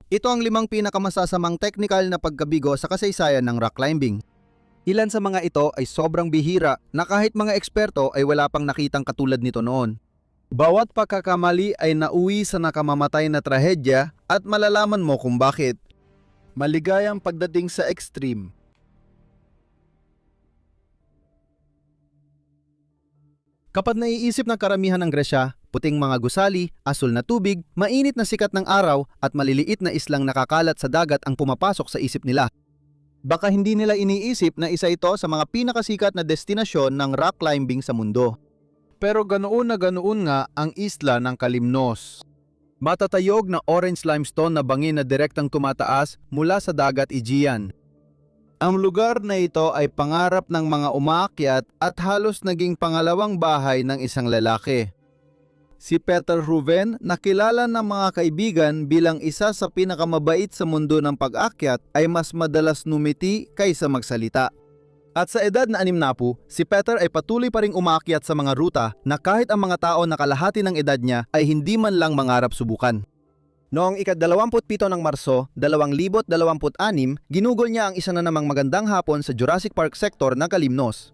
Ito ang 5 pinakamasasamang technical na pagkabigo sa kasaysayan ng rock climbing. Ilan sa mga ito ay sobrang bihira na kahit mga eksperto ay wala pang nakitang katulad nito noon. Bawat pagkakamali ay nauwi sa nakamamatay na trahedya at malalaman mo kung bakit. Maligayang pagdating sa extreme. Kapag naiisip ng karamihan ng Gresya, puting mga gusali, asul na tubig, mainit na sikat ng araw at maliliit na islang nakakalat sa dagat ang pumapasok sa isip nila. Baka hindi nila iniisip na isa ito sa mga pinakasikat na destinasyon ng rock climbing sa mundo. Pero ganoon na ganoon nga ang isla ng Kalymnos. Matatayog na orange limestone na bangin na direktang tumataas mula sa dagat Aegean. Ang lugar na ito ay pangarap ng mga umaakyat at halos naging pangalawang bahay ng isang lalaki. Si Peter Reuven, na kilala ng mga kaibigan bilang isa sa pinakamabait sa mundo ng pag-akyat, ay mas madalas numiti kaysa magsalita. At sa edad na 60, si Peter ay patuloy pa ring umaakyat sa mga ruta na kahit ang mga tao na kalahati ng edad niya ay hindi man lang mangarap subukan. Noong ika-27 ng Marso, 2026, ginugol niya ang isa na namang magandang hapon sa Jurassic Park sector ng Kalymnos.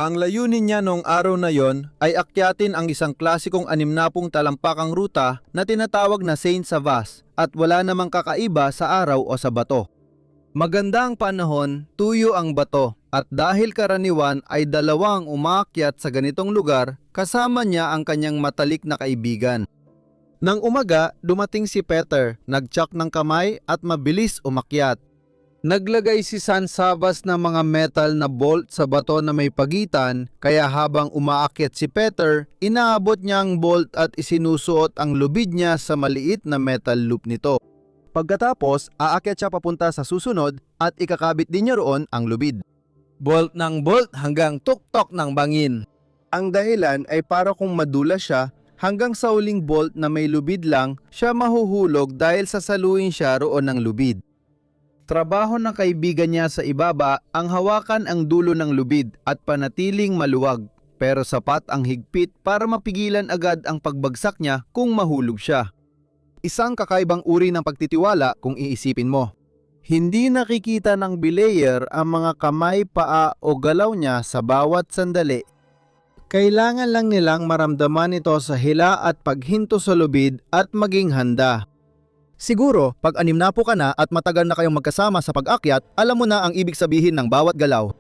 Ang layunin niya noong araw na yon ay akyatin ang isang klasikong 60 talampakang ruta na tinatawag na Saint Savas at wala namang kakaiba sa araw o sa bato. Maganda ang panahon, tuyo ang bato at dahil karaniwan ay dalawang umaakyat sa ganitong lugar, kasama niya ang kanyang matalik na kaibigan. Nang umaga, dumating si Peter, nagtsak ng kamay at mabilis umakyat. Naglagay si San Sabas ng mga metal na bolt sa bato na may pagitan, kaya habang umaakyat si Peter, inaabot niya ang bolt at isinusuot ang lubid niya sa maliit na metal loop nito. Pagkatapos, aakyat siya papunta sa susunod at ikakabit din niya roon ang lubid. Bolt ng bolt hanggang tuktok ng bangin. Ang dahilan ay para kung madulas siya, hanggang sa uling bolt na may lubid lang, siya mahuhulog dahil sasaluin siya roon ng lubid. Trabaho ng kaibigan niya sa ibaba ang hawakan ang dulo ng lubid at panatiling maluwag, pero sapat ang higpit para mapigilan agad ang pagbagsak niya kung mahulog siya. Isang kakaibang uri ng pagtitiwala kung iisipin mo. Hindi nakikita ng belayer ang mga kamay, paa o galaw niya sa bawat sandali. Kailangan lang nilang maramdaman ito sa hila at paghinto sa lubid at maging handa. Siguro, pag 60 ka na at matagal na kayong magkasama sa pag-akyat, alam mo na ang ibig sabihin ng bawat galaw.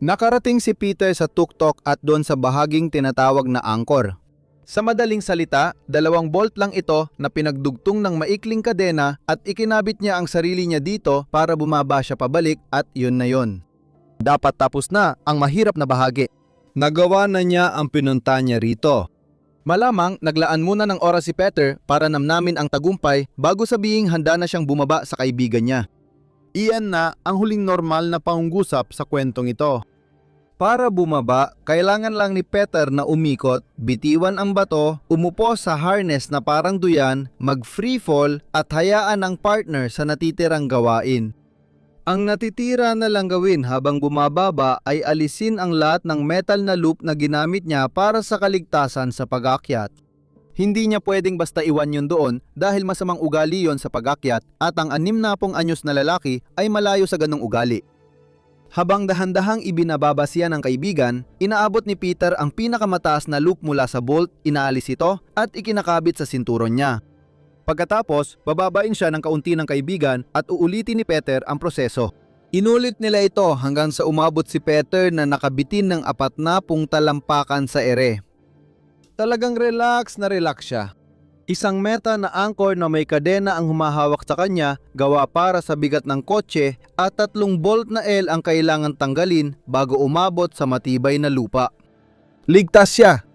Nakarating si Peter sa tuktok at doon sa bahaging tinatawag na angkor. Sa madaling salita, 2 bolt lang ito na pinagdugtong ng maikling kadena at ikinabit niya ang sarili niya dito para bumaba siya pabalik at yun na yun. Dapat tapos na ang mahirap na bahagi. Nagawa na niya ang pinunta niya rito. Malamang naglaan muna ng oras si Peter para namnamin ang tagumpay bago sabihing handa na siyang bumaba sa kaibigan niya. Iyan na ang huling normal na pangungusap sa kwentong ito. Para bumaba, kailangan lang ni Peter na umikot, bitiwan ang bato, umupo sa harness na parang duyan, mag-free fall at hayaan ang partner sa natitirang gawain. Ang natitira na lang gawin habang bumababa ay alisin ang lahat ng metal na loop na ginamit niya para sa kaligtasan sa pag-akyat. Hindi niya pwedeng basta iwan yun doon dahil masamang ugali yon sa pag-akyat at ang 60 anyos na lalaki ay malayo sa ganong ugali. Habang dahan-dahang ibinababa siya ng kaibigan, inaabot ni Peter ang pinakamataas na loop mula sa bolt, inaalis ito at ikinakabit sa sinturon niya. Pagkatapos, bababain siya ng kaunti ng kaibigan at uulitin ni Peter ang proseso. Inulit nila ito hanggang sa umabot si Peter na nakabitin ng 40 talampakan sa ere. Talagang relax na relax siya. Isang meta na angkor na may kadena ang humahawak sa kanya, gawa para sa bigat ng kotse at 3 bolt na L ang kailangan tanggalin bago umabot sa matibay na lupa. Ligtas siya!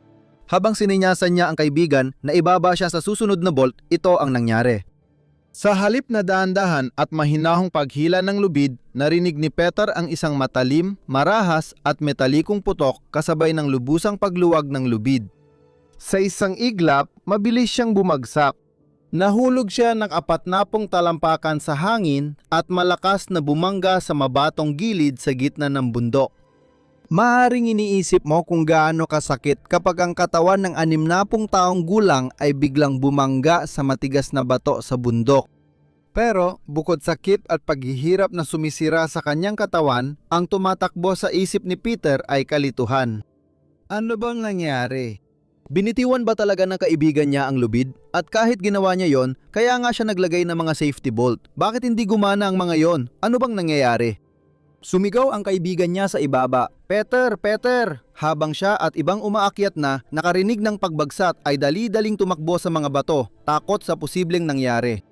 Habang sininyasan niya ang kaibigan na ibaba siya sa susunod na bolt, ito ang nangyari. Sa halip na dahan-dahan at mahinahong paghila ng lubid, narinig ni Peter ang isang matalim, marahas at metalikong putok kasabay ng lubusang pagluwag ng lubid. Sa isang iglap, mabilis siyang bumagsak. Nahulog siya ng 40 talampakan sa hangin at malakas na bumangga sa mabatong gilid sa gitna ng bundok. Maaaring iniisip mo kung gaano kasakit kapag ang katawan ng 60 taong gulang ay biglang bumangga sa matigas na bato sa bundok. Pero bukod sa sakit at paghihirap na sumisira sa kanyang katawan, ang tumatakbo sa isip ni Peter ay kalituhan. Ano bang nangyari? Binitiwan ba talaga ng kaibigan niya ang lubid? At kahit ginawa niya yon, kaya nga siya naglagay ng mga safety bolt. Bakit hindi gumana ang mga yon? Ano bang nangyayari? Sumigaw ang kaibigan niya sa ibaba, "Peter, Peter!" Habang siya at ibang umaakyat na nakarinig ng pagbagsak ay dali-daling tumakbo sa mga bato, takot sa posibleng nangyari.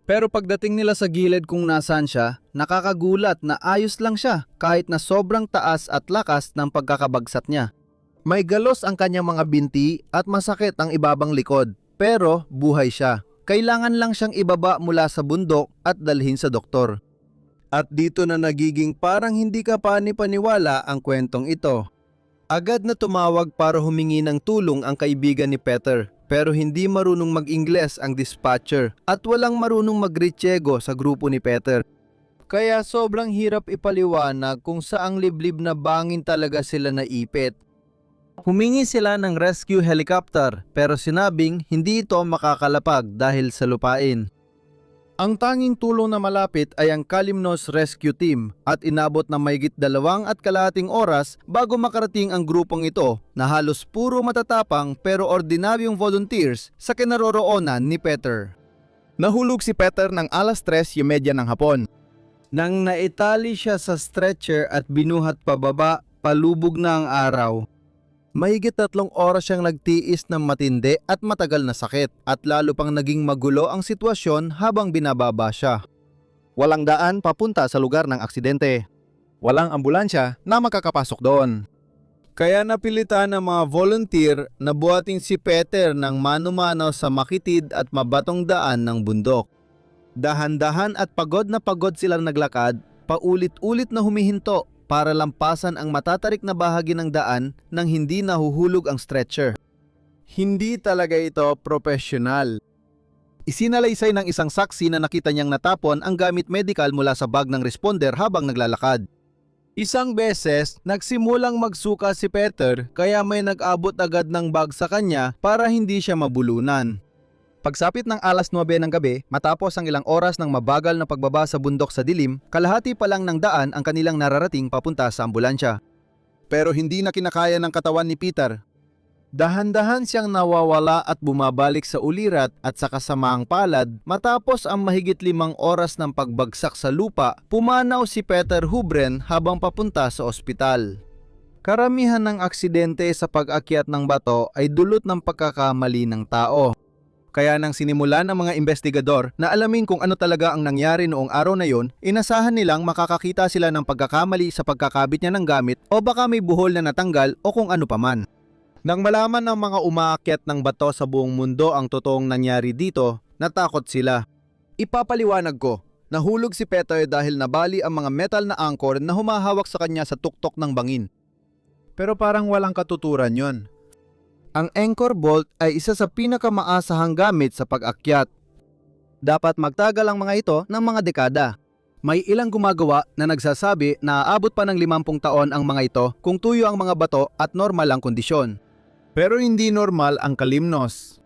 Pero pagdating nila sa gilid kung nasaan siya, nakakagulat na ayos lang siya kahit na sobrang taas at lakas ng pagkakabagsak niya. May galos ang kanyang mga binti at masakit ang ibabang likod, pero buhay siya. Kailangan lang siyang ibaba mula sa bundok at dalhin sa doktor. At dito na nagiging parang hindi ka pani-paniwala ang kwentong ito. Agad na tumawag para humingi ng tulong ang kaibigan ni Peter, pero hindi marunong mag-Ingles ang dispatcher at walang marunong mag-Griego sa grupo ni Peter. Kaya sobrang hirap ipaliwanag kung saang liblib na bangin talaga sila naipit. Humingi sila ng rescue helicopter pero sinabing hindi ito makakalapag dahil sa lupain. Ang tanging tulong na malapit ay ang Kalymnos Rescue Team at inabot na mahigit 2.5 oras bago makarating ang grupong ito na halos puro matatapang pero ordinaryong volunteers sa kinaroroonan ni Peter. Nahulog si Peter ng 3:30 ng hapon. Nang naitali siya sa stretcher at binuhat pababa, palubog na ang araw. Mahigit 3 oras siyang nagtiis ng matindi at matagal na sakit at lalo pang naging magulo ang sitwasyon habang binababa siya. Walang daan papunta sa lugar ng aksidente. Walang ambulansya na makakapasok doon. Kaya napilitan ng mga volunteer na buhatin si Peter ng mano-mano sa makitid at mabatong daan ng bundok. Dahan-dahan at pagod na pagod silang naglakad, paulit-ulit na humihinto para lampasan ang matatarik na bahagi ng daan nang hindi nahuhulog ang stretcher. Hindi talaga ito profesional. Isinalaysay ng isang saksi na nakita niyang natapon ang gamit medical mula sa bag ng responder habang naglalakad. Isang beses, nagsimulang magsuka si Peter kaya may nag-abot agad ng bag sa kanya para hindi siya mabulunan. Pagsapit ng 9:00 ng gabi, matapos ang ilang oras ng mabagal na pagbaba sa bundok sa dilim, kalahati pa lang ng daan ang kanilang nararating papunta sa ambulansya. Pero hindi na kinakaya ng katawan ni Peter. Dahan-dahan siyang nawawala at bumabalik sa ulirat at sa kasamaang palad. Matapos ang mahigit 5 oras ng pagbagsak sa lupa, pumanaw si Peter Hubren habang papunta sa ospital. Karamihan ng aksidente sa pag-akyat ng bato ay dulot ng pagkakamali ng tao. Kaya nang sinimulan ng mga investigador na alamin kung ano talaga ang nangyari noong araw na yon, inasahan nilang makakakita sila ng pagkakamali sa pagkakabit niya ng gamit o baka may buhol na natanggal o kung ano paman. Nang malaman ng mga umaakyat ng bato sa buong mundo ang totoong nangyari dito, natakot sila. Ipapaliwanag ko, nahulog si Peter dahil nabali ang mga metal na anchor na humahawak sa kanya sa tuktok ng bangin. Pero parang walang katuturan yon. Ang anchor bolt ay isa sa pinakamaasahang gamit sa pag-akyat. Dapat magtagal ang mga ito ng mga dekada. May ilang gumagawa na nagsasabi na aabot pa ng 50 taon ang mga ito kung tuyo ang mga bato at normal ang kondisyon. Pero hindi normal ang Kalymnos.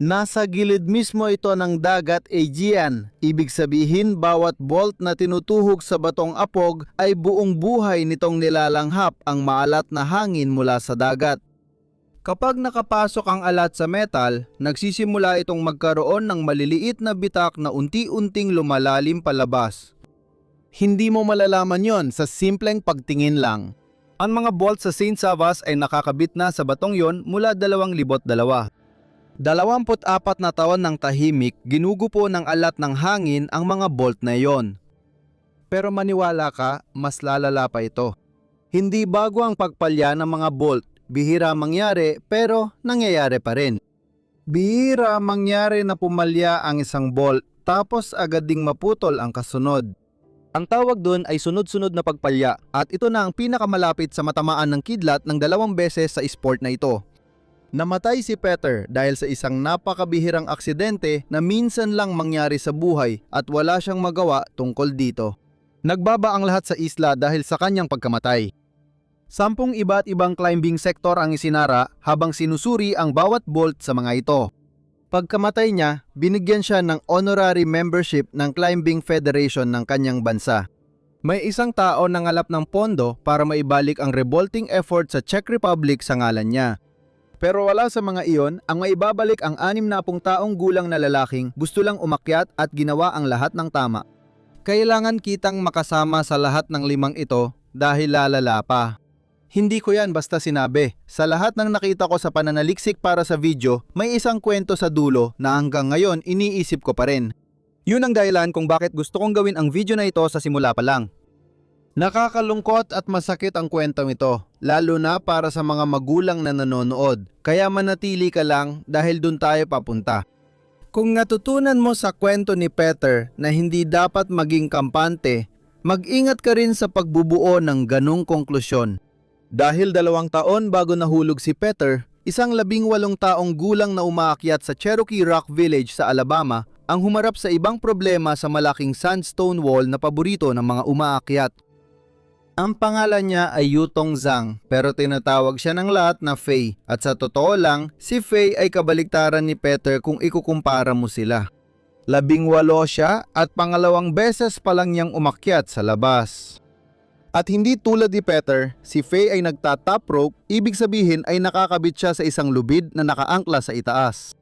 Nasa gilid mismo ito ng dagat Aegean. Ibig sabihin bawat bolt na tinutuhog sa batong apog ay buong buhay nitong nilalanghap ang maalat na hangin mula sa dagat. Kapag nakapasok ang alat sa metal, nagsisimula itong magkaroon ng maliliit na bitak na unti-unting lumalalim palabas. Hindi mo malalaman yon sa simpleng pagtingin lang. Ang mga bolt sa St. Savas ay nakakabit na sa batong yon mula 2002. 24 na taon ng tahimik, ginugupo ng alat ng hangin ang mga bolt na yon. Pero maniwala ka, mas lalala pa ito. Hindi bago ang pagpalya ng mga bolt. Bihira mangyari pero nangyayari pa rin. Bihira mangyari na pumalya ang isang bolt tapos agad ding maputol ang kasunod. Ang tawag doon ay sunod-sunod na pagpalya at ito na ang pinakamalapit sa matamaan ng kidlat ng 2 beses sa sport na ito. Namatay si Peter dahil sa isang napakabihirang aksidente na minsan lang mangyari sa buhay at wala siyang magawa tungkol dito. Nagbaba ang lahat sa isla dahil sa kanyang pagkamatay. 10 iba't ibang climbing sector ang isinara habang sinusuri ang bawat bolt sa mga ito. Pagkamatay niya, binigyan siya ng honorary membership ng Climbing Federation ng kanyang bansa. May isang tao nangalap ng pondo para maibalik ang revolting effort sa Czech Republic sa ngalan niya. Pero wala sa mga iyon ang maibabalik ang 60 taong gulang na lalaking gusto lang umakyat at ginawa ang lahat ng tama. Kailangan kitang makasama sa lahat ng 5 ito dahil lalala pa. Hindi ko yan basta sinabi. Sa lahat ng nakita ko sa pananaliksik para sa video, may isang kwento sa dulo na hanggang ngayon iniisip ko pa rin. Yun ang dahilan kung bakit gusto kong gawin ang video na ito sa simula pa lang. Nakakalungkot at masakit ang kwentong ito, lalo na para sa mga magulang na nanonood. Kaya manatili ka lang dahil dun tayo papunta. Kung natutunan mo sa kwento ni Peter na hindi dapat maging kampante, mag-ingat ka rin sa pagbubuo ng ganong konklusyon. Dahil 2 taon bago nahulog si Peter, isang 18 taong gulang na umaakyat sa Cherokee Rock Village sa Alabama ang humarap sa ibang problema sa malaking sandstone wall na paborito ng mga umaakyat. Ang pangalan niya ay Yutong Zhang pero tinatawag siya ng lahat na Faye at sa totoo lang, si Faye ay kabaliktaran ni Peter kung ikukumpara mo sila. 18 siya at pangalawang beses pa lang niyang umakyat sa labas. At hindi tulad ni Peter, si Faye ay nagta-top rope, ibig sabihin ay nakakabit siya sa isang lubid na nakaangkla sa itaas.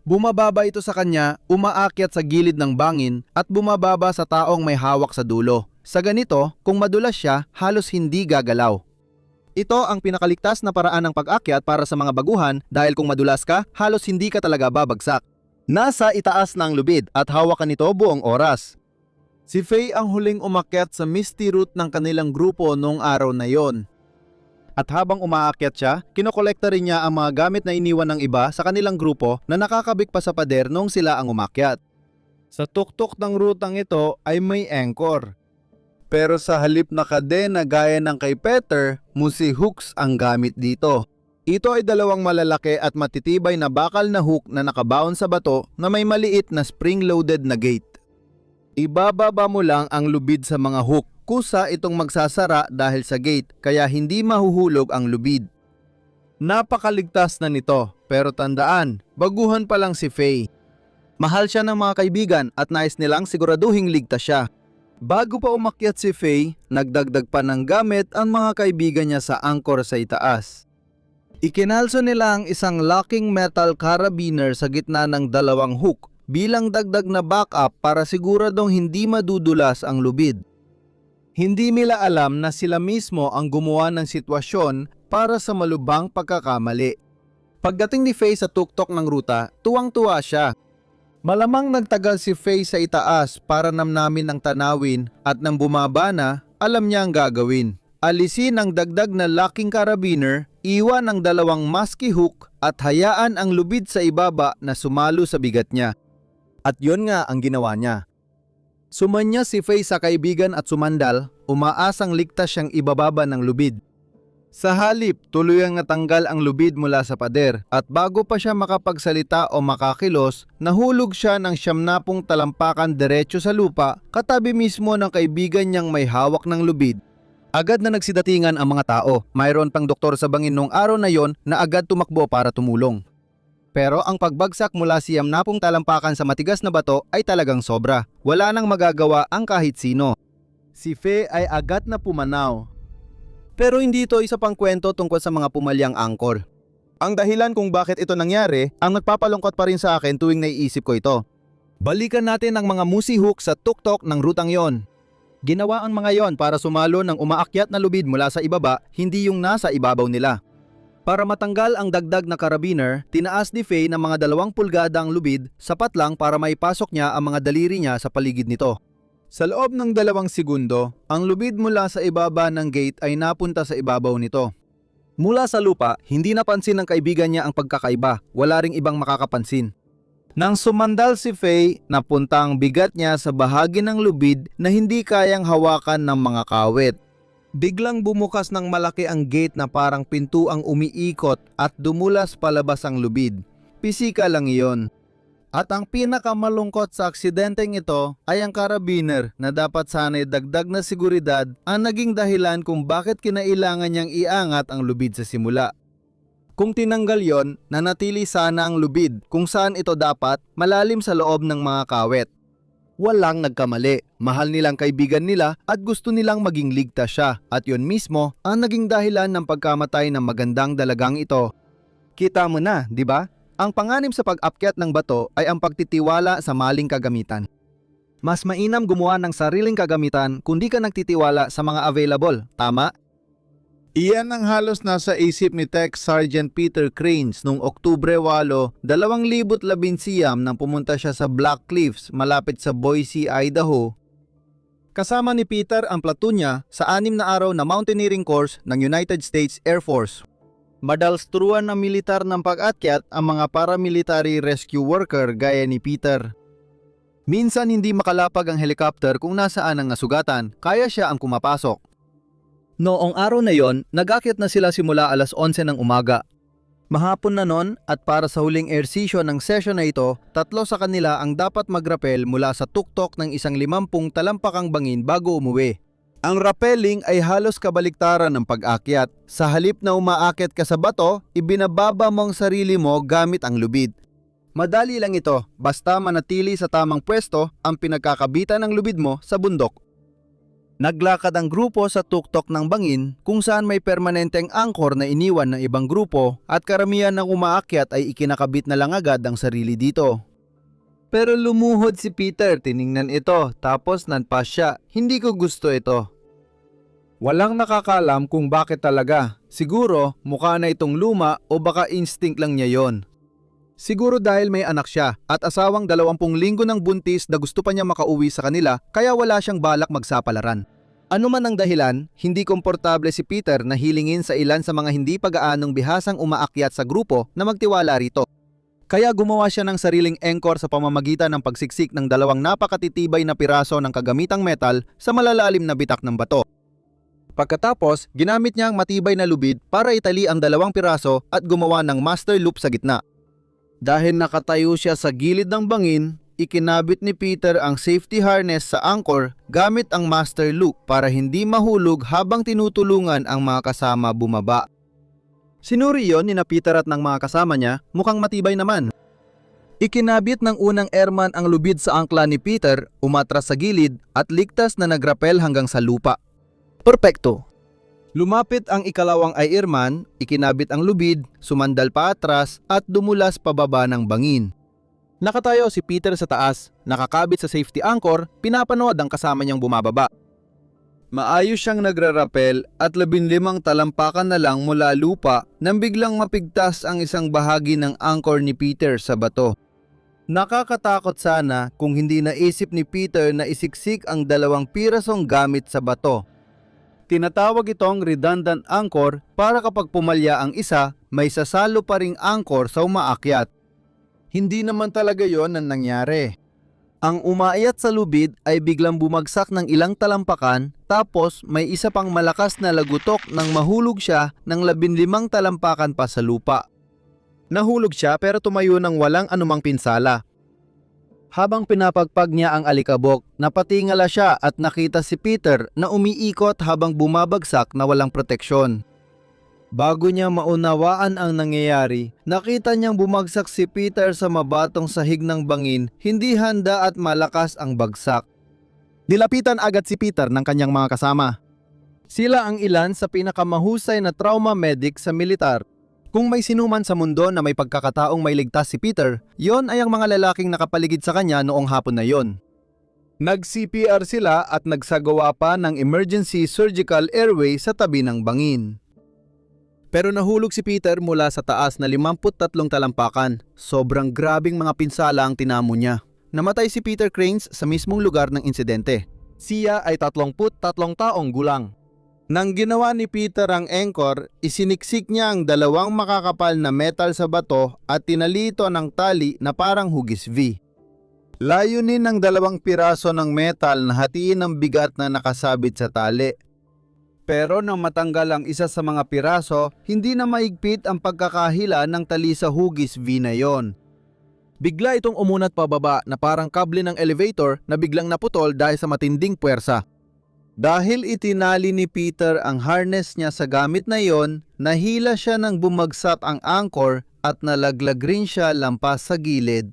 Bumababa ito sa kanya, umaakyat sa gilid ng bangin at bumababa sa taong may hawak sa dulo. Sa ganito, kung madulas siya, halos hindi gagalaw. Ito ang pinakaligtas na paraan ng pag-akyat para sa mga baguhan dahil kung madulas ka, halos hindi ka talaga babagsak. Nasa itaas ng lubid at hawakan nito buong oras. Si Faye ang huling umakyat sa misty route ng kanilang grupo noong araw na yon. At habang umaakyat siya, kinokolekta rin niya ang mga gamit na iniwan ng iba sa kanilang grupo na nakakabik pa sa pader noong sila ang umakyat. Sa tuktok ng rutang ito ay may anchor. Pero sa halip na kadena gaya ng kay Peter, musi hooks ang gamit dito. Ito ay 2 malalaki at matitibay na bakal na hook na nakabaon sa bato na may maliit na spring-loaded na gate. Ibababa mo lang ang lubid sa mga hook. Kusa itong magsasara dahil sa gate kaya hindi mahuhulog ang lubid. Napakaligtas na nito pero tandaan, baguhan pa lang si Faye. Mahal siya ng mga kaibigan at nais nilang siguraduhing ligtas siya. Bago pa umakyat si Faye, nagdagdag pa ng gamit ang mga kaibigan niya sa angkor sa itaas. Ikinalso nila ang isang locking metal carabiner sa gitna ng 2 hook bilang dagdag na backup para siguradong hindi madudulas ang lubid. Hindi nila alam na sila mismo ang gumawa ng sitwasyon para sa malubhang pagkakamali. Pagdating ni Faye sa tuktok ng ruta, tuwang-tuwa siya. Malamang nagtagal si Faye sa itaas para namnamin ang tanawin at nang bumaba na, alam niya ang gagawin. Alisin ang dagdag na locking carabiner, iwan ang 2 musky hook at hayaan ang lubid sa ibaba na sumalo sa bigat niya. At yon nga ang ginawa niya. Sumanya si Faye sa kaibigan at sumandal, umaasang ligtas siyang ibababa ng lubid. Sa halip, tuluyang natanggal ang lubid mula sa pader at bago pa siya makapagsalita o makakilos, nahulog siya ng 70 talampakan diretso sa lupa katabi mismo ng kaibigan niyang may hawak ng lubid. Agad na nagsidatingan ang mga tao. Mayroon pang doktor sa bangin noong araw na yon na agad tumakbo para tumulong. Pero ang pagbagsak mula 70 talampakan sa matigas na bato ay talagang sobra. Wala nang magagawa ang kahit sino. Si Faye ay agad na pumanaw. Pero hindi ito isa pang kwento tungkol sa mga pumalyang angkor. Ang dahilan kung bakit ito nangyari ang nagpapalungkot pa rin sa akin tuwing naiisip ko ito. Balikan natin ang mga musi hook sa tuktok ng rutang yon. Ginawa ang mga yon para sumalo ng umaakyat na lubid mula sa ibaba, hindi yung nasa ibabaw nila. Para matanggal ang dagdag na carabiner, tinaas ni Faye ng mga 2 pulgada ang lubid, sapat lang para maipasok niya ang mga daliri niya sa paligid nito. Sa loob ng 2 segundo, ang lubid mula sa ibaba ng gate ay napunta sa ibabaw nito. Mula sa lupa, hindi napansin ng kaibigan niya ang pagkakaiba, wala ring ibang makakapansin. Nang sumandal si Faye, napunta ang bigat niya sa bahagi ng lubid na hindi kayang hawakan ng mga kawit. Biglang bumukas ng malaki ang gate na parang pintuang umiikot at dumulas palabas ang lubid. Pisika lang iyon. At ang pinakamalungkot sa aksidenteng ito ay ang carabiner na dapat sana'y dagdag na seguridad ang naging dahilan kung bakit kinailangan niyang iangat ang lubid sa simula. Kung tinanggal yon, nanatili sana ang lubid kung saan ito dapat malalim sa loob ng mga kawet. Walang nagkamali, mahal nilang kaibigan nila at gusto nilang maging ligtas siya at yon mismo ang naging dahilan ng pagkamatay ng magandang dalagang ito. Kita mo na, di ba? Ang panganib sa pag-akyat ng bato ay ang pagtitiwala sa maling kagamitan. Mas mainam gumawa ng sariling kagamitan kundi ka nagtitiwala sa mga available, tama? Iyan ang halos nasa isip ni Tech Sergeant Peter Cranes noong Oktubre 8, 2011 nang pumunta siya sa Black Cliffs malapit sa Boise, Idaho. Kasama ni Peter ang platoon niya sa 6 na araw na mountaineering course ng United States Air Force. Madalstruan ng militar ng pag-akyat ang mga paramilitary rescue worker gaya ni Peter. Minsan hindi makalapag ang helicopter kung nasaan ang nasugatan, kaya siya ang kumapasok. Noong araw na yon, nag-akyat na sila simula alas 11 ng umaga. Mahapon na nun at para sa huling air session ng session na ito, 3 sa kanila ang dapat mag-rappel mula sa tuktok ng isang 50 talampakang bangin bago umuwi. Ang rappelling ay halos kabaliktaran ng pag-akyat. Sa halip na umaakyat ka sa bato, ibinababa mo ang sarili mo gamit ang lubid. Madali lang ito, basta manatili sa tamang pwesto ang pinagkakabitan ng lubid mo sa bundok. Naglakad ang grupo sa tuktok ng bangin kung saan may permanenteng angkor na iniwan ng ibang grupo at karamihan ng umaakyat ay ikinakabit na lang agad ang sarili dito. Pero lumuhod si Peter, tiningnan ito, tapos nanpas siya. Hindi ko gusto ito. Walang nakakalam kung bakit talaga. Siguro mukha na itong luma o baka instinct lang niya yon. Siguro dahil may anak siya at asawang 20 linggo ng buntis na gusto pa niya makauwi sa kanila kaya wala siyang balak magsapalaran. Ano man ang dahilan, hindi komportable si Peter na hilingin sa ilan sa mga hindi pag-aanong bihasang umaakyat sa grupo na magtiwala rito. Kaya gumawa siya ng sariling anchor sa pamamagitan ng pagsiksik ng 2 napakatitibay na piraso ng kagamitang metal sa malalalim na bitak ng bato. Pagkatapos, ginamit niya ang matibay na lubid para itali ang 2 piraso at gumawa ng master loop sa gitna. Dahil nakatayo siya sa gilid ng bangin, ikinabit ni Peter ang safety harness sa anchor gamit ang master loop para hindi mahulog habang tinutulungan ang mga kasama bumaba. Sinuri yon ni na Peter at ng mga kasama niya, mukhang matibay naman. Ikinabit ng unang airman ang lubid sa angkla ni Peter, umatras sa gilid at ligtas na nagrapel hanggang sa lupa. Perpekto! Lumapit ang ikalawang airman, ikinabit ang lubid, sumandal pa atras at dumulas pababa ng bangin. Nakatayo si Peter sa taas, nakakabit sa safety anchor, pinapanood ang kasama niyang bumababa. Maayos siyang nagrarapel at 15 talampakan na lang mula lupa nang biglang mapigtas ang isang bahagi ng anchor ni Peter sa bato. Nakakatakot sana kung hindi naisip ni Peter na isiksik ang 2 pirasong gamit sa bato. Tinatawag itong redundant anchor para kapag pumalya ang isa, may sasalo pa ring anchor sa umaakyat. Hindi naman talaga yon ang nangyari. Ang umakyat sa lubid ay biglang bumagsak ng ilang talampakan tapos may isa pang malakas na lagutok nang mahulog siya ng 15 talampakan pa sa lupa. Nahulog siya pero tumayo ng walang anumang pinsala. Habang pinapagpag niya ang alikabok, napatingala siya at nakita si Peter na umiikot habang bumabagsak na walang proteksyon. Bago niya maunawaan ang nangyayari, nakita niyang bumagsak si Peter sa mabatong sahig ng bangin, hindi handa at malakas ang bagsak. Nilapitan agad si Peter ng kanyang mga kasama. Sila ang ilan sa pinakamahusay na trauma medic sa militar. Kung may sinuman sa mundo na may pagkakataong may ligtas si Peter, yon ay ang mga lalaking nakapaligid sa kanya noong hapon na yon. Nag-CPR sila at nagsagawa pa ng emergency surgical airway sa tabi ng bangin. Pero nahulog si Peter mula sa taas na 53 talampakan. Sobrang grabing mga pinsala ang tinamo niya. Namatay si Peter Cranes sa mismong lugar ng insidente. Siya ay 33 taong gulang. Nang ginawa ni Peter ang anchor, isiniksik niya ang 2 makakapal na metal sa bato at tinalito ng tali na parang hugis V. Layunin ng 2 piraso ng metal na hatiin ang bigat na nakasabit sa tali. Pero nang matanggal ang isa sa mga piraso, hindi na maigpit ang pagkakahila ng tali sa hugis V na yon. Bigla itong umunat pababa na parang kable ng elevator na biglang naputol dahil sa matinding puwersa. Dahil itinali ni Peter ang harness niya sa gamit na yon, nahila siya nang bumagsak ang anchor at nalaglag rin siya lampas sa gilid.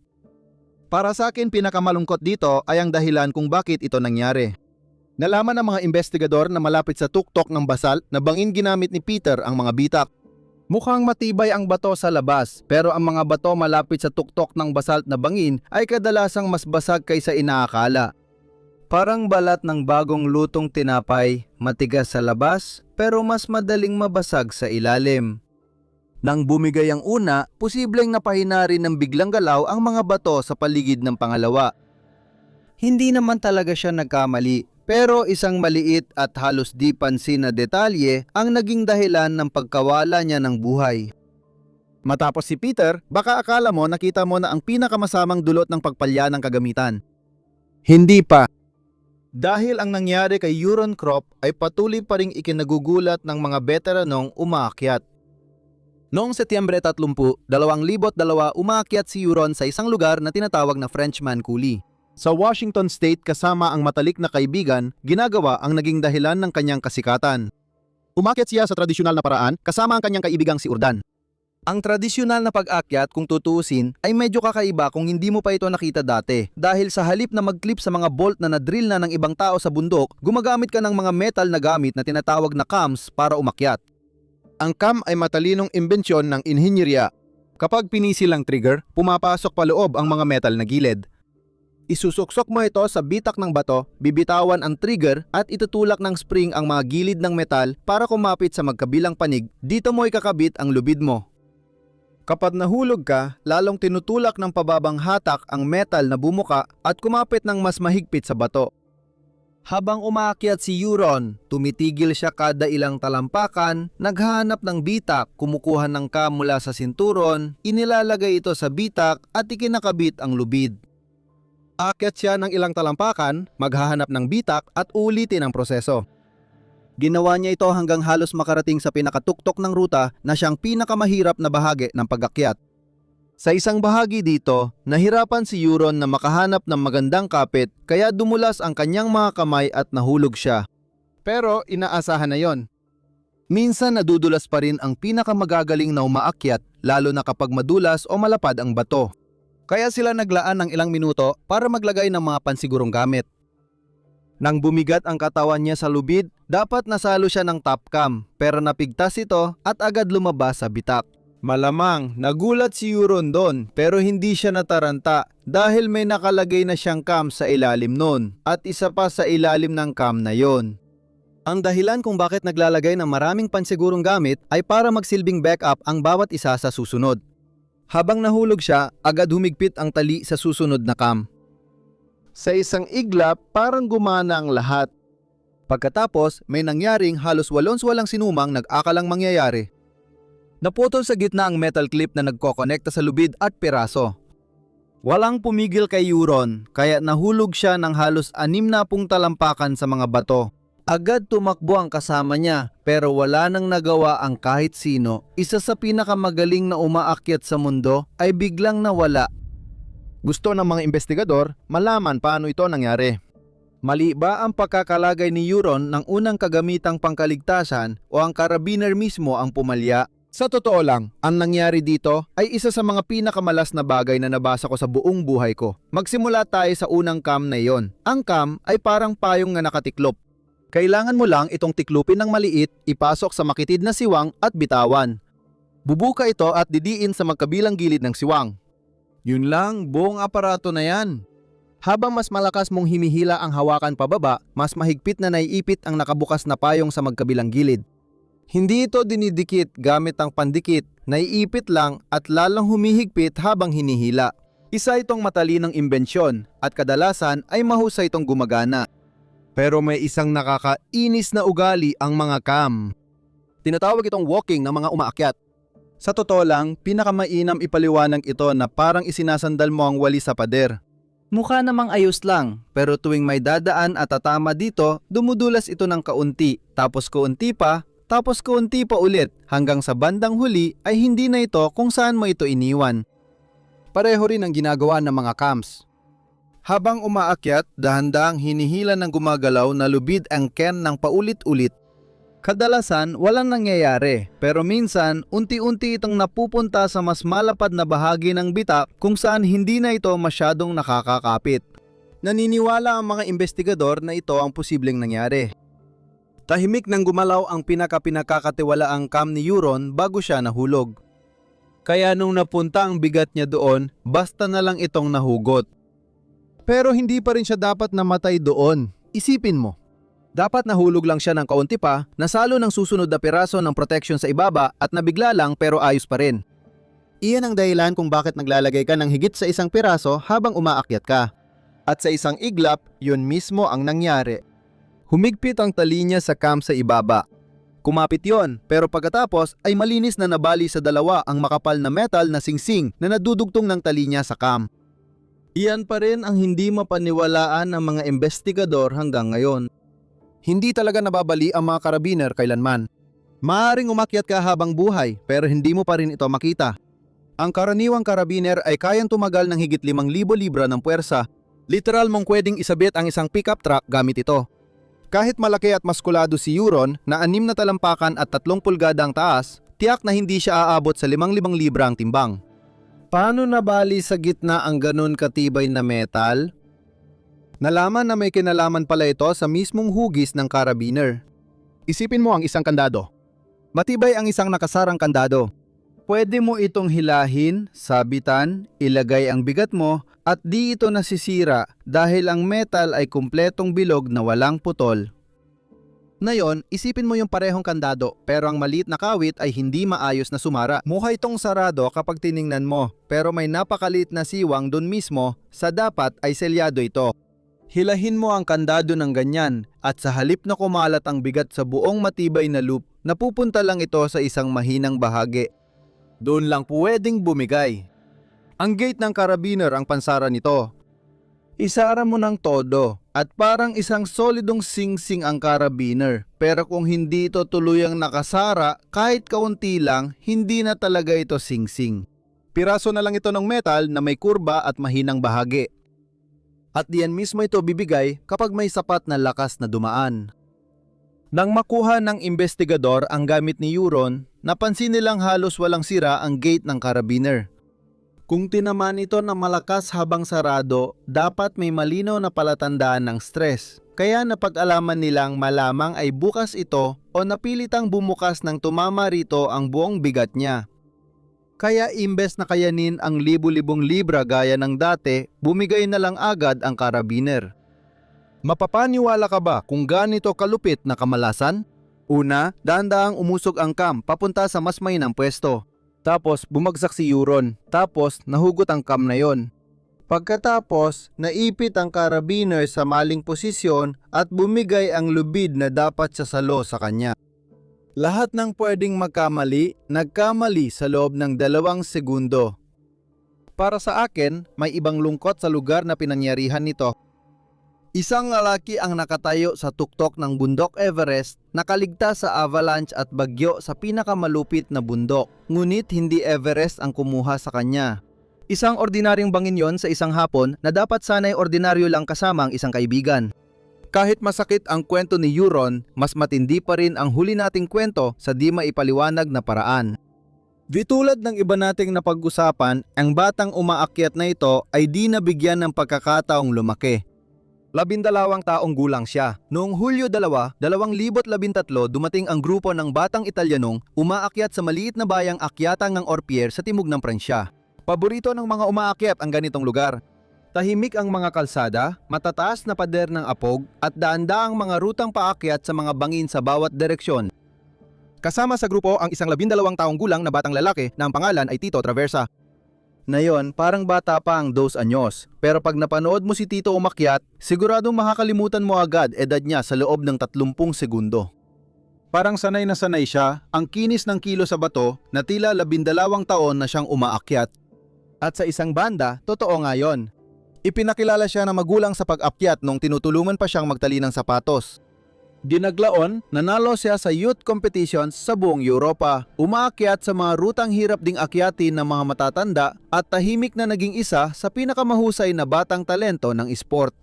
Para sa akin, pinakamalungkot dito ay ang dahilan kung bakit ito nangyari. Nalaman ng mga investigador na malapit sa tuktok ng basalt na bangin ginamit ni Peter ang mga bitak. Mukhang matibay ang bato sa labas, pero ang mga bato malapit sa tuktok ng basalt na bangin ay kadalasang mas basag kaysa inaakala. Parang balat ng bagong lutong tinapay, matigas sa labas, pero mas madaling mabasag sa ilalim. Nang bumigay ang una, posibleng napahina rin ng biglang galaw ang mga bato sa paligid ng pangalawa. Hindi naman talaga siya nagkamali, pero isang maliit at halos di pansin na detalye ang naging dahilan ng pagkawala niya ng buhay. Matapos si Peter, baka akala mo nakita mo na ang pinakamasamang dulot ng pagpalya ng kagamitan. Hindi pa. Dahil ang nangyari kay Euron Crop ay patuloy pa ring ikinagugulat ng mga veteranong umaakyat. Noong Setyembre 30, 2002 umaakyat si Euron sa isang lugar na tinatawag na Frenchman Coulee. Sa Washington State kasama ang matalik na kaibigan, ginagawa ang naging dahilan ng kanyang kasikatan. Umakyat siya sa tradisyonal na paraan kasama ang kanyang kaibigang si Urdan. Ang tradisyonal na pag-akyat kung tutuusin ay medyo kakaiba kung hindi mo pa ito nakita dati dahil sa halip na mag-clip sa mga bolt na nadrill na ng ibang tao sa bundok, gumagamit ka ng mga metal na gamit na tinatawag na cams para umakyat. Ang cam ay matalinong imbensyon ng inhinyerya. Kapag pinisil ang trigger, pumapasok pa loob ang mga metal na gilid. Isusuksok mo ito sa bitak ng bato, bibitawan ang trigger at itutulak ng spring ang mga gilid ng metal para kumapit sa magkabilang panig. Dito mo ikakabit ang lubid mo. Kapag nahulog ka, lalong tinutulak ng pababang hatak ang metal na bumuka at kumapit ng mas mahigpit sa bato. Habang umaakyat si Euron, tumitigil siya kada ilang talampakan, naghahanap ng bitak, kumukuha ng cam mula sa sinturon, inilalagay ito sa bitak at ikinakabit ang lubid. Aakyat siya ng ilang talampakan, maghahanap ng bitak at ulitin ang proseso. Ginawa niya ito hanggang halos makarating sa pinakatuktok ng ruta na siyang pinakamahirap na bahagi ng pag-akyat. Sa isang bahagi dito, nahirapan si Euron na makahanap ng magandang kapit kaya dumulas ang kanyang mga kamay at nahulog siya. Pero inaasahan na yon. Minsan nadudulas pa rin ang pinakamagagaling na umaakyat lalo na kapag madulas o malapad ang bato. Kaya sila naglaan ng ilang minuto para maglagay ng mga pansigurong gamit. Nang bumigat ang katawan niya sa lubid, dapat nasalo siya ng top cam pero napigtas ito at agad lumabas sa bitak. Malamang nagulat si Euron doon pero hindi siya nataranta dahil may nakalagay na siyang cam sa ilalim nun at isa pa sa ilalim ng cam na yon. Ang dahilan kung bakit naglalagay ng maraming pansigurong gamit ay para magsilbing backup ang bawat isa sa susunod. Habang nahulog siya, agad humigpit ang tali sa susunod na cam. Sa isang iglap, parang gumana ang lahat. Pagkatapos, may nangyaring halos walang sinumang nag-akalang mangyayari. Naputol sa gitna ang metal clip na nagkokonekta sa lubid at piraso. Walang pumigil kay Euron, kaya nahulog siya ng halos 60 talampakan sa mga bato. Agad tumakbo ang kasama niya, pero wala nang nagawa ang kahit sino. Isa sa pinakamagaling na umaakyat sa mundo ay biglang nawala. Gusto ng mga investigador malaman paano ito nangyari. Mali ba ang pagkakalagay ni Euron ng unang kagamitang pangkaligtasan o ang karabiner mismo ang pumalya? Sa totoo lang, ang nangyari dito ay isa sa mga pinakamalas na bagay na nabasa ko sa buong buhay ko. Magsimula tayo sa unang cam na iyon. Ang cam ay parang payong na nakatiklop. Kailangan mo lang itong tiklupin ng maliit, ipasok sa makitid na siwang at bitawan. Bubuka ito at didiin sa magkabilang gilid ng siwang. Yun lang, buong aparato na yan. Habang mas malakas mong himihila ang hawakan pababa, mas mahigpit na naiipit ang nakabukas na payong sa magkabilang gilid. Hindi ito dinidikit gamit ang pandikit, naiipit lang at lalong humihigpit habang hinihila. Isa itong matalinong imbensyon at kadalasan ay mahusay itong gumagana. Pero may isang nakakainis na ugali ang mga cam. Tinatawag itong walking ng mga umaakyat. Sa totoo lang, pinakamainam ipaliwanag ito na parang isinasandal mo ang wali sa pader. Mukha namang ayos lang, pero tuwing may dadaan at tatama dito, dumudulas ito ng kaunti, tapos kaunti pa ulit, hanggang sa bandang huli ay hindi na ito kung saan mo ito iniwan. Pareho rin ang ginagawa ng mga cams. Habang umaakyat, dahan-dahang hinihila ng gumagalaw na lubid ang Ken ng paulit-ulit. Kadalasan, walang nangyayari, pero minsan, unti-unti itong napupunta sa mas malapad na bahagi ng bita kung saan hindi na ito masyadong nakakakapit. Naniniwala ang mga investigador na ito ang posibleng nangyari. Tahimik nang gumalaw ang pinakakatiwalaang cam ni Euron bago siya nahulog. Kaya nung napunta ang bigat niya doon, basta na lang itong nahugot. Pero hindi pa rin siya dapat namatay doon. Isipin mo. Dapat nahulog lang siya ng kaunti pa, nasalo ng susunod na piraso ng protection sa ibaba at nabigla lang pero ayos pa rin. Iyan ang dahilan kung bakit naglalagay ka ng higit sa isang piraso habang umaakyat ka. At sa isang iglap, yun mismo ang nangyari. Humigpit ang tali niya sa cam sa ibaba. Kumapit yon, pero pagkatapos ay malinis na nabali sa dalawa ang makapal na metal na singsing na nadudugtong ng tali niya sa cam. Iyan pa rin ang hindi mapaniwalaan ng mga investigador hanggang ngayon. Hindi talaga nababali ang mga karabiner kailanman. Maaaring umakyat ka habang buhay pero hindi mo pa rin ito makita. Ang karaniwang karabiner ay kayang tumagal ng higit 5,000 libra ng puwersa. Literal mong pwedeng isabit ang isang pickup truck gamit ito. Kahit malaki at maskulado si Euron na 6 na talampakan at 3 pulgada ang taas, tiyak na hindi siya aabot sa 5,000 libra ang timbang. Paano nabali sa gitna ang ganun katibay na metal? Nalaman na may kinalaman pala ito sa mismong hugis ng karabiner. Isipin mo ang isang kandado. Matibay ang isang nakasarang kandado. Pwede mo itong hilahin, sabitan, ilagay ang bigat mo at di ito nasisira dahil ang metal ay kumpletong bilog na walang putol. Ngayon, isipin mo yung parehong kandado pero ang maliit na kawit ay hindi maayos na sumara. Mukha itong sarado kapag tiningnan mo pero may napakaliit na siwang dun mismo sa dapat ay selyado ito. Hilahin mo ang kandado ng ganyan at sa halip na kumalat ang bigat sa buong matibay na loop, napupunta lang ito sa isang mahinang bahagi. Doon lang pwedeng bumigay. Ang gate ng karabiner ang pansara nito. Isara mo ng todo at parang isang solidong singsing ang karabiner. Pero kung hindi ito tuluyang nakasara, kahit kaunti lang, hindi na talaga ito singsing. Piraso na lang ito ng metal na may kurba at mahinang bahagi. At diyan mismo ito bibigay kapag may sapat na lakas na dumaan. Nang makuha ng investigador ang gamit ni Euron, napansin nilang halos walang sira ang gate ng karabiner. Kung tinaman ito na malakas habang sarado, dapat may malinaw na palatandaan ng stress. Kaya napag-alaman nilang malamang ay bukas ito o napilitang bumukas ng tumama rito ang buong bigat niya. Kaya imbes na kayanin ang libu-libong libra gaya ng dati, bumigay na lang agad ang karabiner. Mapapaniwala ka ba kung ganito kalupit na kamalasan? Una, dahan-dahang umusog ang cam papunta sa mas mainang pwesto. Tapos bumagsak si Euron. Tapos nahugot ang cam na yon. Pagkatapos, naipit ang karabiner sa maling posisyon at bumigay ang lubid na dapat sasalo sa kanya. Lahat ng pwedeng magkamali, nagkamali sa loob ng 2 segundo. Para sa akin, may ibang lungkot sa lugar na pinangyarihan nito. Isang lalaki ang nakatayo sa tuktok ng bundok Everest, nakaligtas sa avalanche at bagyo sa pinakamalupit na bundok. Ngunit hindi Everest ang kumuha sa kanya. Isang ordinaryong bangin yon sa isang hapon na dapat sana'y ordinaryo lang kasama ang isang kaibigan. Kahit masakit ang kwento ni Euron, mas matindi pa rin ang huli nating kwento sa di maipaliwanag na paraan. Di tulad ng iba nating napag-usapan, ang batang umaakyat na ito ay di nabigyan ng pagkakataong lumaki. 12 taong gulang siya. Noong Hulyo 2, 2013 dumating ang grupo ng batang Italianong umaakyat sa maliit na bayang akyatan ng Orpier sa timog ng Pransya. Paborito ng mga umaakyat ang ganitong lugar. Tahimik ang mga kalsada, matataas na pader ng apog at daan-daang mga rutang paakyat sa mga bangin sa bawat direksyon. Kasama sa grupo ang isang 12 taong gulang na batang lalaki na ang pangalan ay Tito Traversa. Ngayon, parang bata pa ang 2 anyos, pero pag napanood mo si Tito umakyat, siguradong makakalimutan mo agad edad niya sa loob ng 30 segundo. Parang sanay na sanay siya, ang kinis ng kilo sa bato na tila 12 taon na siyang umaakyat. At sa isang banda, totoo nga yon. Ipinakilala siya ng magulang sa pag-akyat nung tinutulungan pa siyang magtali ng sapatos. Dinaglaon, nanalo siya sa youth competitions sa buong Europa. Umaakyat sa mga rutang hirap ding akyatin ng mga matatanda at tahimik na naging isa sa pinakamahusay na batang talento ng sport.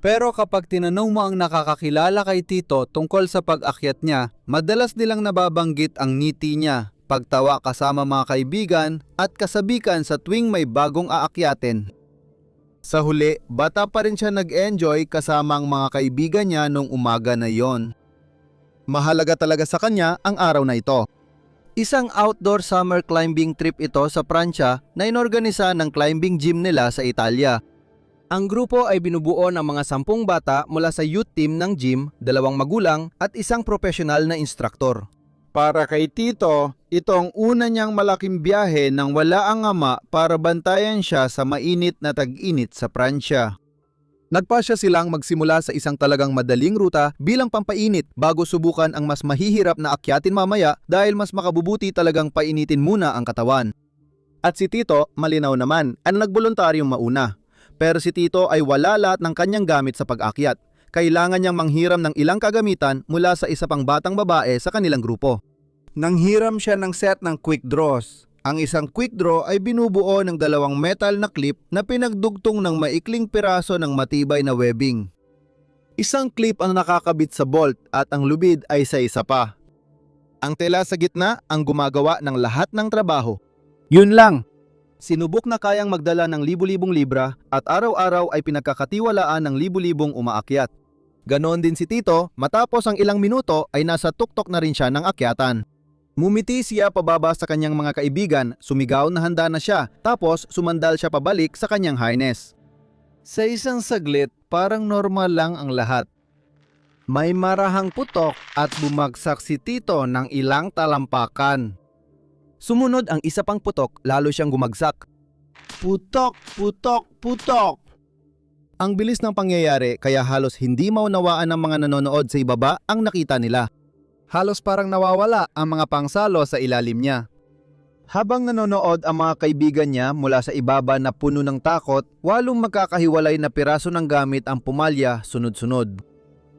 Pero kapag tinanong mo ang nakakakilala kay Tito tungkol sa pag-akyat niya, madalas nilang nababanggit ang ngiti niya, pagtawa kasama mga kaibigan at kasabikan sa tuwing may bagong aakyatin. Sa huli, bata pa rin siya nag-enjoy kasama ang mga kaibigan niya nung umaga na yon. Mahalaga talaga sa kanya ang araw na ito. Isang outdoor summer climbing trip ito sa Pransya na inorganisa ng climbing gym nila sa Italia. Ang grupo ay binubuo ng mga 10 bata mula sa youth team ng gym, 2 magulang at isang profesional na instruktor. Para kay Tito, ito ang una niyang malaking biyahe nang wala ang ama para bantayan siya sa mainit na tag-init sa Pransya. Nagpasya silang magsimula sa isang talagang madaling ruta bilang pampainit bago subukan ang mas mahihirap na akyatin mamaya dahil mas makabubuti talagang painitin muna ang katawan. At si Tito, malinaw naman, ang nagboluntaryong mauna. Pero si Tito ay wala lahat ng kanyang gamit sa pag-akyat. Kailangan niyang manghiram ng ilang kagamitan mula sa isa pang batang babae sa kanilang grupo. Nanghiram siya ng set ng quick draws. Ang isang quick draw ay binubuo ng 2 metal na clip na pinagdugtong ng maikling piraso ng matibay na webbing. Isang clip ang nakakabit sa bolt at ang lubid ay sa isa pa. Ang tela sa gitna ang gumagawa ng lahat ng trabaho. Yun lang! Sinubok na kayang magdala ng libu-libong libra at araw-araw ay pinagkakatiwalaan ng libu-libong umaakyat. Ganon din si Tito, matapos ang ilang minuto ay nasa tuktok na rin siya ng akyatan. Mumiti siya pababa sa kanyang mga kaibigan, sumigaw na handa na siya, tapos sumandal siya pabalik sa kanyang harness. Sa isang saglit, parang normal lang ang lahat. May marahang putok at bumagsak si Tito ng ilang talampakan. Sumunod ang isa pang putok, lalo siyang gumagsak. Putok, putok, putok! Ang bilis ng pangyayari kaya halos hindi maunawaan ng mga nanonood sa ibaba ang nakita nila. Halos parang nawawala ang mga pangsalo sa ilalim niya. Habang nanonood ang mga kaibigan niya mula sa ibaba na puno ng takot, 8 magkakahiwalay na piraso ng gamit ang pumalya sunod-sunod.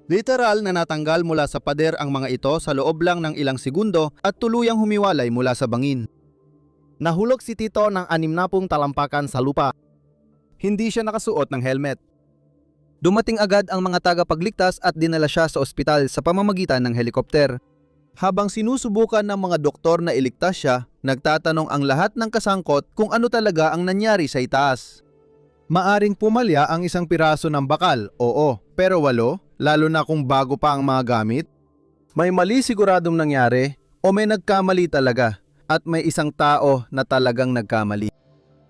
Literal na natanggal mula sa pader ang mga ito sa loob lang ng ilang segundo at tuluyang humiwalay mula sa bangin. Nahulog si Tito ng 60 talampakan sa lupa. Hindi siya nakasuot ng helmet. Dumating agad ang mga tagapagligtas at dinala siya sa ospital sa pamamagitan ng helikopter. Habang sinusubukan ng mga doktor na iligtas siya, nagtatanong ang lahat ng kasangkot kung ano talaga ang nangyari sa itaas. Maaring pumalya ang isang piraso ng bakal, oo, pero 8, lalo na kung bago pa ang mga gamit. May mali siguradong nangyari o may nagkamali talaga at may isang tao na talagang nagkamali.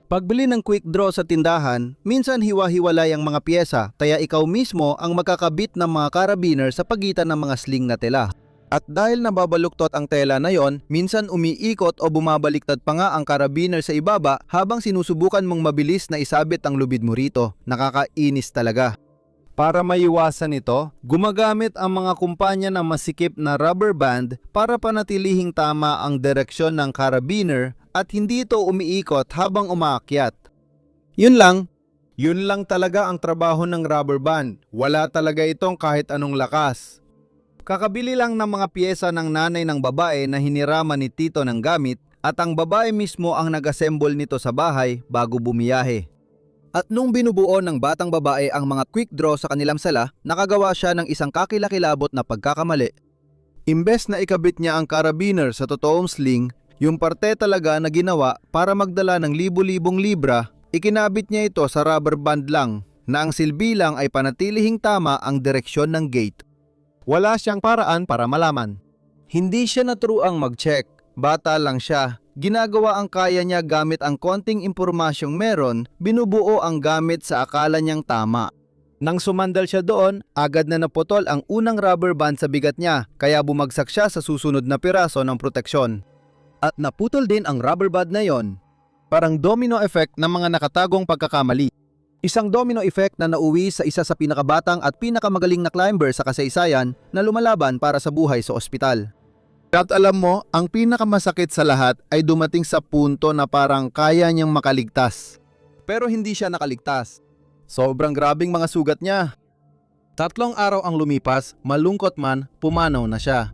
Pagbili ng quick draw sa tindahan, minsan hiwa-hiwalay ang mga pyesa, kaya ikaw mismo ang magkakabit ng mga karabiner sa pagitan ng mga sling na tela. At dahil nababaluktot ang tela na yon, minsan umiikot o bumabaliktad pa nga ang karabiner sa ibaba habang sinusubukan mong mabilis na isabit ang lubid mo rito. Nakakainis talaga. Para maiwasan ito, gumagamit ang mga kumpanya ng masikip na rubber band para panatilihing tama ang direksyon ng karabiner at hindi ito umiikot habang umaakyat. Yun lang talaga ang trabaho ng rubber band. Wala talaga itong kahit anong lakas. Kakabili lang ng mga piyesa ng nanay ng babae na hiniraman ni Tito ng gamit at ang babae mismo ang nag-assemble nito sa bahay bago bumiyahe. At nung binubuo ng batang babae ang mga quick draw sa kanilang sala, nakagawa siya ng isang kakilakilabot na pagkakamali. Imbes na ikabit niya ang karabiner sa totoong sling, yung parte talaga na ginawa para magdala ng libu-libong libra, ikinabit niya ito sa rubber band lang na ang silbi lang ay panatilihing tama ang direksyon ng gate. Wala siyang paraan para malaman. Hindi siya naturuang mag-check, bata lang siya. Ginagawa ang kaya niya gamit ang konting impormasyong meron, binubuo ang gamit sa akala niyang tama. Nang sumandal siya doon, agad na naputol ang unang rubber band sa bigat niya, kaya bumagsak siya sa susunod na piraso ng proteksyon. At naputol din ang rubber band na yon. Parang domino effect ng mga nakatagong pagkakamali. Isang domino effect na nauwi sa isa sa pinakabatang at pinakamagaling na climber sa kasaysayan na lumalaban para sa buhay sa ospital. At alam mo, ang pinakamasakit sa lahat ay dumating sa punto na parang kaya niyang makaligtas. Pero hindi siya nakaligtas. Sobrang grabing mga sugat niya. 3 araw ang lumipas, malungkot man, pumanaw na siya.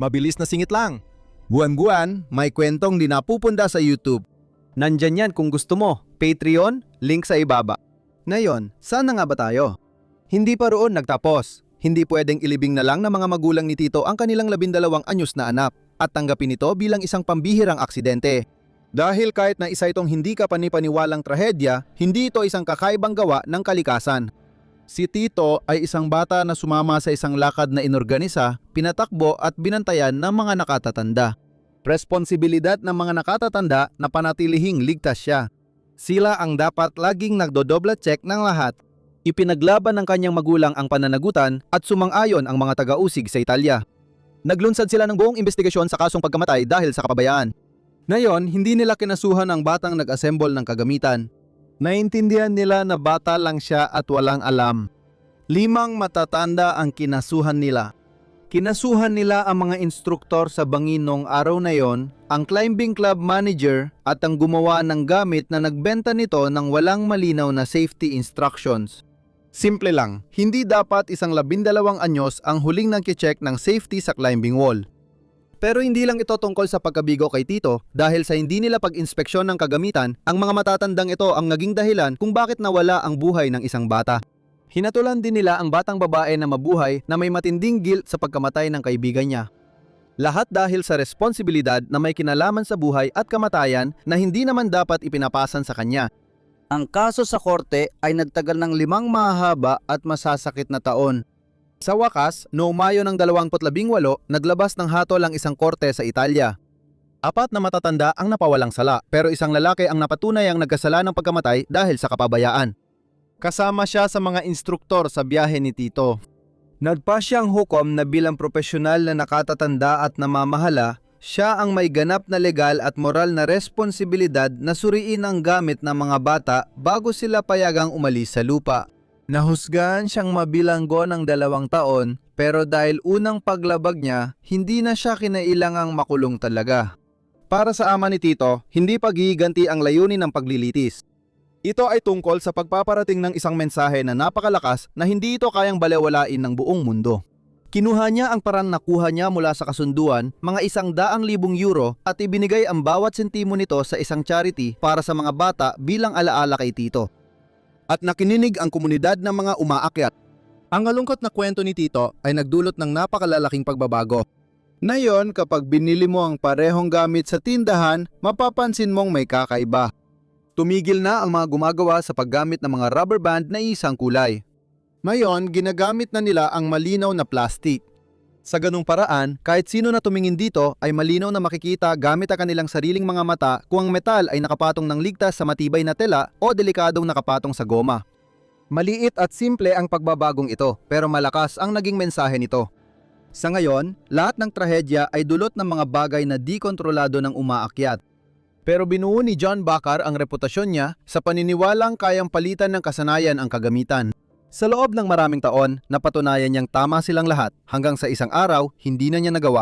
Mabilis na singit lang. Buwan-buwan, may kwentong di napupunda sa YouTube. Nandyan yan kung gusto mo. Patreon, link sa ibaba. Ngayon, saan na nga ba tayo? Hindi pa roon nagtapos. Hindi pwedeng ilibing na lang ng mga magulang ni Tito ang kanilang 12 anyos na anak at tanggapin ito bilang isang pambihirang aksidente. Dahil kahit na isa itong hindi kapanipaniwalang trahedya, hindi ito isang kakaibang gawa ng kalikasan. Si Tito ay isang bata na sumama sa isang lakad na inorganisa, pinatakbo at binantayan ng mga nakatatanda. Responsibilidad ng mga nakatatanda na panatilihing ligtas siya. Sila ang dapat laging nagdodobla check ng lahat. Ipinaglaban ng kanyang magulang ang pananagutan at sumang-ayon ang mga taga-usig sa Italia. Naglunsad sila ng buong investigasyon sa kasong pagkamatay dahil sa kapabayaan. Ngayon, hindi nila kinasuhan ang batang nag-assemble ng kagamitan. Naintindihan nila na bata lang siya at walang alam. 5 matatanda ang kinasuhan nila. Kinasuhan nila ang mga instruktor sa bangin noong araw na yon, ang climbing club manager at ang gumawa ng gamit na nagbenta nito ng walang malinaw na safety instructions. Simple lang, hindi dapat isang 12 anyos ang huling nag-check ng safety sa climbing wall. Pero hindi lang ito tungkol sa pagkabigo kay Tito dahil sa hindi nila pag-inspeksyon ng kagamitan, ang mga matatandang ito ang naging dahilan kung bakit nawala ang buhay ng isang bata. Hinatulan din nila ang batang babae na mabuhay na may matinding guilt sa pagkamatay ng kaibigan niya. Lahat dahil sa responsibilidad na may kinalaman sa buhay at kamatayan na hindi naman dapat ipinapasan sa kanya. Ang kaso sa korte ay nagtagal ng 5 mahahaba at masasakit na taon. Sa wakas, noong Mayo ng 2018, naglabas ng hatol ang isang korte sa Italia. 4 na matatanda ang napawalang sala, pero isang lalaki ang napatunay ang nagkasala ng pagkamatay dahil sa kapabayaan. Kasama siya sa mga instruktor sa biyahe ni Tito. Nagpa siyang hukom na bilang profesional na nakatatanda at namamahala, siya ang may ganap na legal at moral na responsibilidad na suriin ang gamit ng mga bata bago sila payagang umalis sa lupa. Nahusgahan siyang mabilanggo ng 2 taon pero dahil unang paglabag niya, hindi na siya kinailangang makulong talaga. Para sa ama ni Tito, hindi paghihiganti ang layunin ng paglilitis. Ito ay tungkol sa pagpaparating ng isang mensahe na napakalakas na hindi ito kayang balewalain ng buong mundo. Kinuha niya ang parang nakuha niya mula sa kasunduan, mga 100,000 euro at ibinigay ang bawat sentimo nito sa isang charity para sa mga bata bilang alaala kay Tito. At nakininig ang komunidad ng mga umaakyat. Ang malungkot na kwento ni Tito ay nagdulot ng napakalalaking pagbabago. Ngayon, kapag binili mo ang parehong gamit sa tindahan, mapapansin mong may kakaiba. Tumigil na ang mga gumagawa sa paggamit ng mga rubber band na isang kulay. Ngayon, ginagamit na nila ang malinaw na plastic. Sa ganung paraan, kahit sino na tumingin dito ay malinaw na makikita gamit ang kanilang sariling mga mata kung ang metal ay nakapatong ng ligtas sa matibay na tela o delikadong nakapatong sa goma. Maliit at simple ang pagbabagong ito, pero malakas ang naging mensahe nito. Sa ngayon, lahat ng trahedya ay dulot ng mga bagay na di kontrolado ng umaakyat. Pero binuo ni John Bakar ang reputasyon niya sa paniniwalang kayang palitan ng kasanayan ang kagamitan. Sa loob ng maraming taon, napatunayan niyang tama silang lahat hanggang sa isang araw, hindi na niya nagawa.